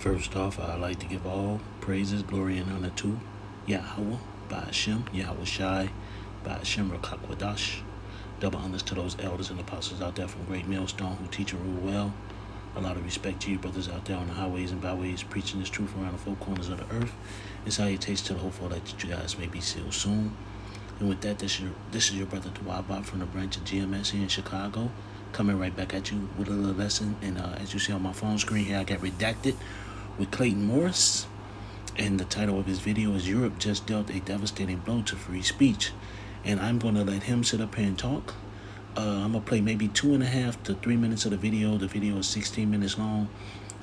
First off, I'd like to give all praises, glory, and honor to Yahweh, by Hashem, Yahweh Shai, by Hashem Rakakwadash. Double honors to those elders and apostles out there from Great Millstone who teach and rule well. A lot of respect to you brothers out there on the highways and byways preaching this truth around the four corners of the earth. And salutations to the hopeful that you guys may be sealed soon. And with that, this is your brother Dawaba from the branch of GMS here in Chicago, coming right back at you with a little lesson. And as you see on my phone screen here, I got redacted with Clayton Morris. And the title of his video is Europe Just Dealt a Devastating Blow to Free Speech. And I'm going to let him sit up here and talk. I'm going to play maybe 2.5 to 3 minutes of the video. The video is 16 minutes long.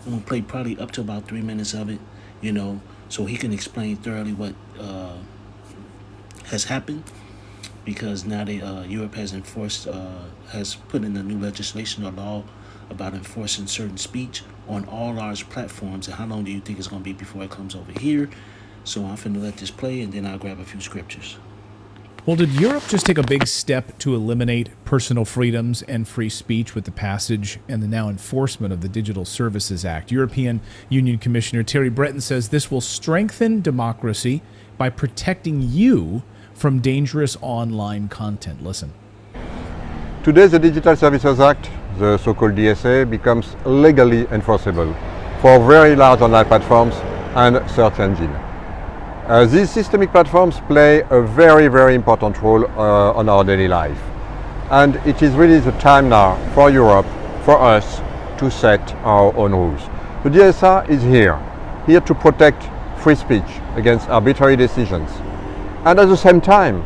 I'm going to play probably up to about 3 minutes of it, so he can explain thoroughly what has happened. Because now Europe has has put in a new legislation or law about enforcing certain speech on all large platforms. And how long do you think it's going to be before it comes over here? So I'm finna let this play, and then I'll grab a few scriptures. Well, did Europe just take a big step to eliminate personal freedoms and free speech with the passage and the now enforcement of the Digital Services Act? European Union Commissioner Thierry Breton says this will strengthen democracy by protecting you from dangerous online content. Listen. Today, the Digital Services Act, the so-called DSA, becomes legally enforceable for very large online platforms and search engines. These systemic platforms play a very, very important role on our daily life. And it is really the time now for Europe, for us, to set our own rules. The DSA is here to protect free speech against arbitrary decisions, and at the same time,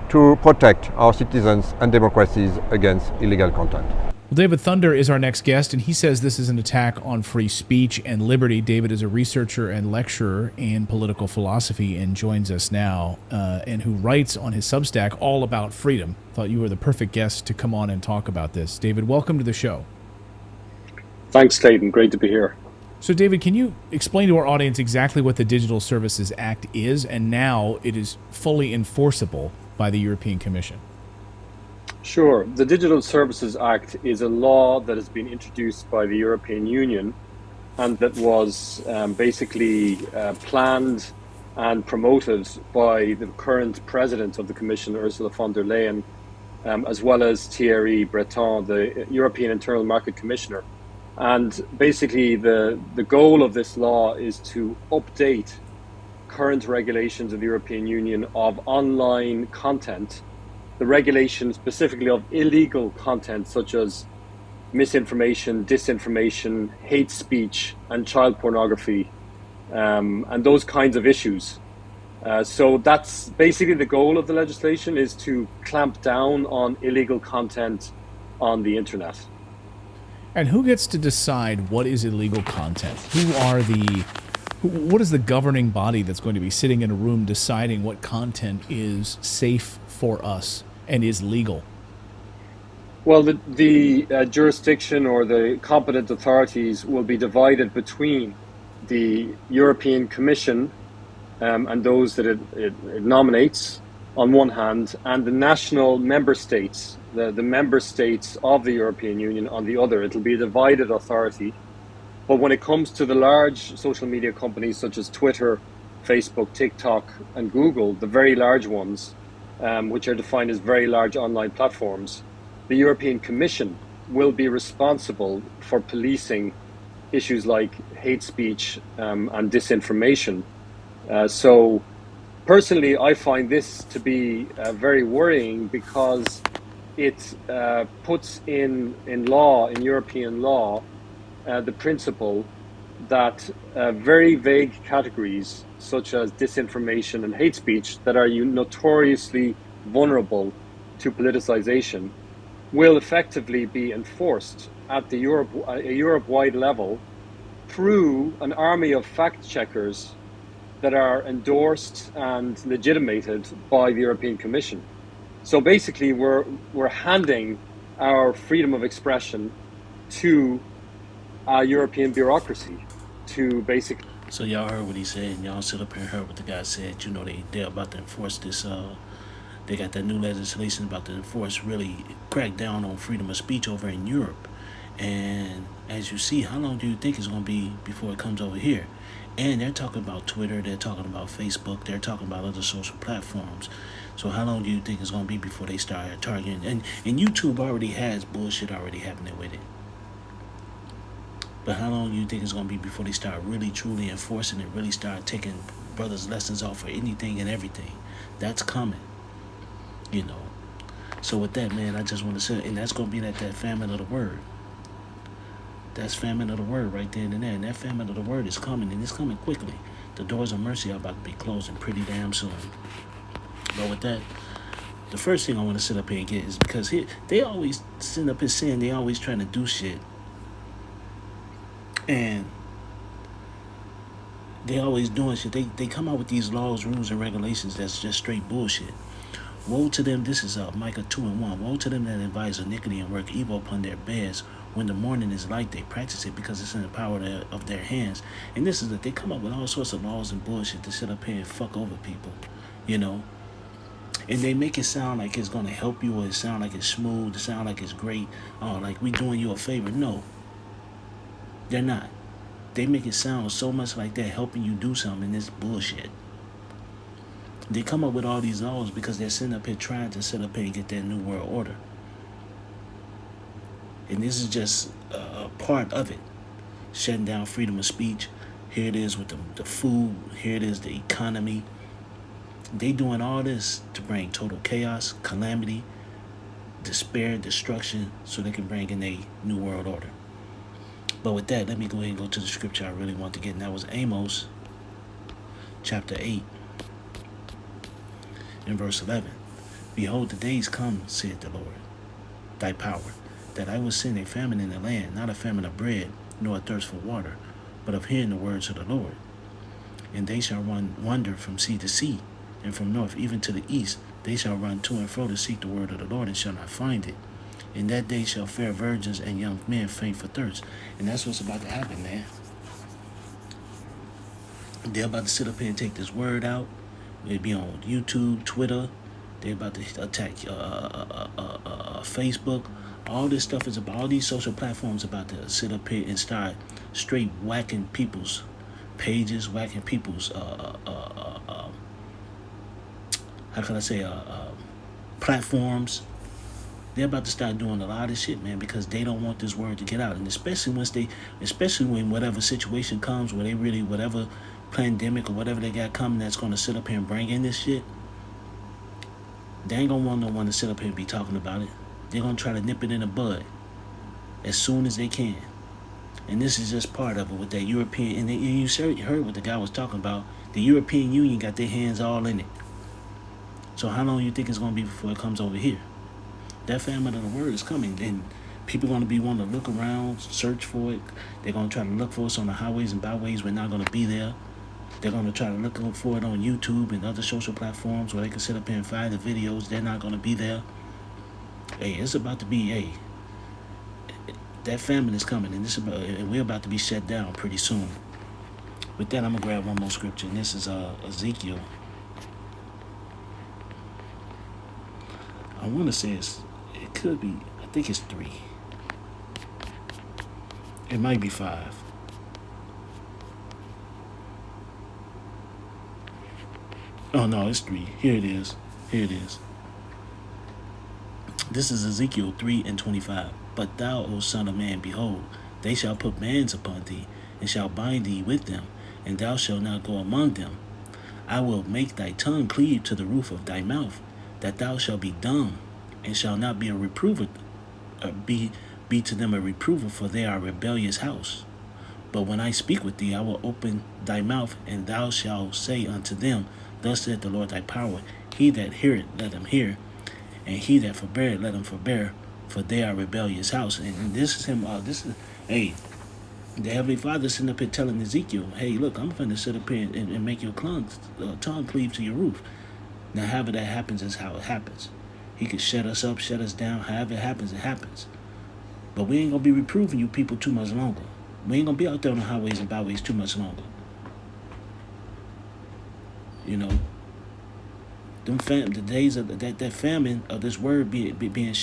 to protect our citizens and democracies against illegal content. Well, David Thunder is our next guest, and he says this is an attack on free speech and liberty. David is a researcher and lecturer in political philosophy and joins us now, and who writes on his Substack all about freedom. Thought you were the perfect guest to come on and talk about this. David, welcome to the show. Thanks, Clayton. Great to be here. So, David, can you explain to our audience exactly what the Digital Services Act is, and now it is fully enforceable by the European Commission? Sure. The Digital Services Act is a law that has been introduced by the European Union and that was basically planned and promoted by the current president of the Commission, Ursula von der Leyen, as well as Thierry Breton, the European Internal Market Commissioner. And basically the goal of this law is to update current regulations of the European Union of online content, the regulation specifically of illegal content such as misinformation, disinformation, hate speech, and child pornography, and those kinds of issues. So that's basically the goal of the legislation, is to clamp down on illegal content on the internet. And who gets to decide what is illegal content? What is the governing body that's going to be sitting in a room deciding what content is safe for us and is legal? Well, the jurisdiction or the competent authorities will be divided between the European Commission and those that it nominates on one hand, and the national member states, the member states of the European Union on the other. It'll be a divided authority. But when it comes to the large social media companies such as Twitter, Facebook, TikTok, and Google, the very large ones, which are defined as very large online platforms, the European Commission will be responsible for policing issues like hate speech and disinformation. So personally, I find this to be very worrying, because it puts in European law, the principle that very vague categories such as disinformation and hate speech that are notoriously vulnerable to politicization will effectively be enforced at the Europe-wide level through an army of fact-checkers that are endorsed and legitimated by the European Commission. So basically, we're handing our freedom of expression to European bureaucracy to basically. So y'all heard what he said, and y'all sit up here and heard what the guy said. They're about to enforce this. They got that new legislation about to enforce, really crack down on freedom of speech over in Europe. And as you see, how long do you think it's going to be before it comes over here? And they're talking about Twitter, they're talking about Facebook, they're talking about other social platforms. So how long do you think it's going to be before they start targeting? And YouTube already has bullshit already happening with it. But how long do you think it's going to be before they start really, truly enforcing it, really start taking brothers' lessons off for anything and everything? That's coming, you know. So with that, man, I just want to say, and that's going to be that famine of the word. That's famine of the word right there and there. And that famine of the word is coming, and it's coming quickly. The doors of mercy are about to be closing pretty damn soon. But with that, the first thing I want to sit up here and get is because they always sit up here saying they always trying to do shit. And they always doing shit. They come out with these laws, rules, and regulations that's just straight bullshit. Woe to them, this is Micah 2:1. Woe to them that advise iniquity and work evil upon their beds. When the morning is light, they practice it because it's in the power of their hands. And this is that they come up with all sorts of laws and bullshit to sit up here and fuck over people, you know. And they make it sound like it's going to help you, or it sound like it's smooth, it sound like it's great. Oh, like we doing you a favor. No, they're not. They make it sound so much like they're helping you do something, and it's bullshit. They come up with all these laws because they're sitting up here trying to sit up here and get that new world order. And this is just a part of it. Shutting down freedom of speech. Here it is with the food. Here it is the economy. They doing all this to bring total chaos, calamity, despair, destruction, so they can bring in a new world order. But with that, let me go ahead and go to the scripture I really want to get, and that was Amos chapter 8 and verse 11. Behold, the days come, saith the Lord, thy power, that I will send a famine in the land, not a famine of bread, nor a thirst for water, but of hearing the words of the Lord. And they shall wander from sea to sea, and from north even to the east. They shall run to and fro to seek the word of the Lord, and shall not find it. In that day shall fair virgins and young men faint for thirst. And that's what's about to happen, man. They're about to sit up here and take this word out. It'll be on YouTube, Twitter. They're about to attack Facebook. All this stuff is about, all these social platforms about to sit up here and start straight whacking people's pages, whacking people's platforms. They're about to start doing a lot of shit, man, because they don't want this word to get out. And especially when whatever situation comes where they really, whatever pandemic or whatever they got coming that's going to sit up here and bring in this shit, they ain't going to want no one to sit up here and be talking about it. They're going to try to nip it in the bud as soon as they can. And this is just part of it with that European, and you heard what the guy was talking about. The European Union got their hands all in it. So how long do you think it's going to be before it comes over here? That famine of the word is coming, and people are going to be wanting to look around, search for it. They're going to try to look for us on the highways and byways. We're not going to be there. They're going to try to look for it on YouTube and other social platforms where they can sit up here and find the videos. They're not going to be there. Hey, it's about to be, that famine is coming, and we're about to be shut down pretty soon. With that, I'm going to grab one more scripture, and this is Ezekiel. I want to say it could be, I think it's 3. It might be 5. Oh no, it's 3. Here it is. This is Ezekiel 3:25. But thou, O son of man, behold, they shall put bands upon thee, and shall bind thee with them, and thou shalt not go among them. I will make thy tongue cleave to the roof of thy mouth, that thou shalt be dumb, and shall not be a reprover, be to them a reprover, for they are a rebellious house. But when I speak with thee, I will open thy mouth, and thou shalt say unto them, Thus saith the Lord thy power, he that heareth, let him hear, and he that forbeareth, let him forbear, for they are a rebellious house. And this is him. The Heavenly Father sitting up here telling Ezekiel, hey, look, I'm going to sit up here and make your tongue cleave to your roof. Now, however that happens is how it happens. He could shut us up, shut us down. However it happens. But we ain't going to be reproving you people too much longer. We ain't going to be out there on the highways and byways too much longer. You know, The days of that famine of this word being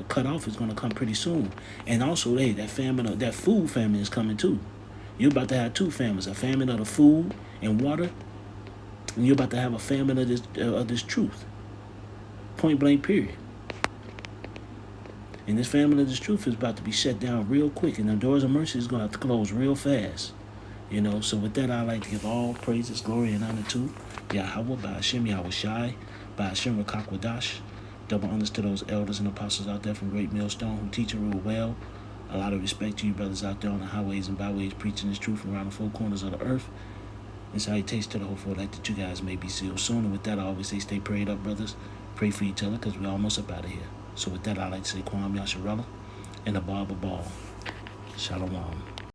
cut off is going to come pretty soon. And also, that famine, that food famine is coming too. You're about to have two famines: a famine of the food and water, and you're about to have a famine of this truth. Point blank, period. And this famine of this truth is about to be shut down real quick, and the doors of mercy is going to have to close real fast. So with that, I'd like to give all praises, glory, and honor to Yahweh, by Hashem, Yahweh Shai, by Hashem, Rakakwadash. Double honors to those elders and apostles out there from Great Millstone who teach and rule well. A lot of respect to you brothers out there on the highways and byways preaching this truth around the four corners of the earth. And salutations to the hopeful elect that you guys may be sealed soon. And with that, I always say stay prayed up, brothers. Pray for each other because we're almost up out of here. So with that, I'd like to say Kwam Yasharella and the Baba Ball. Shalom.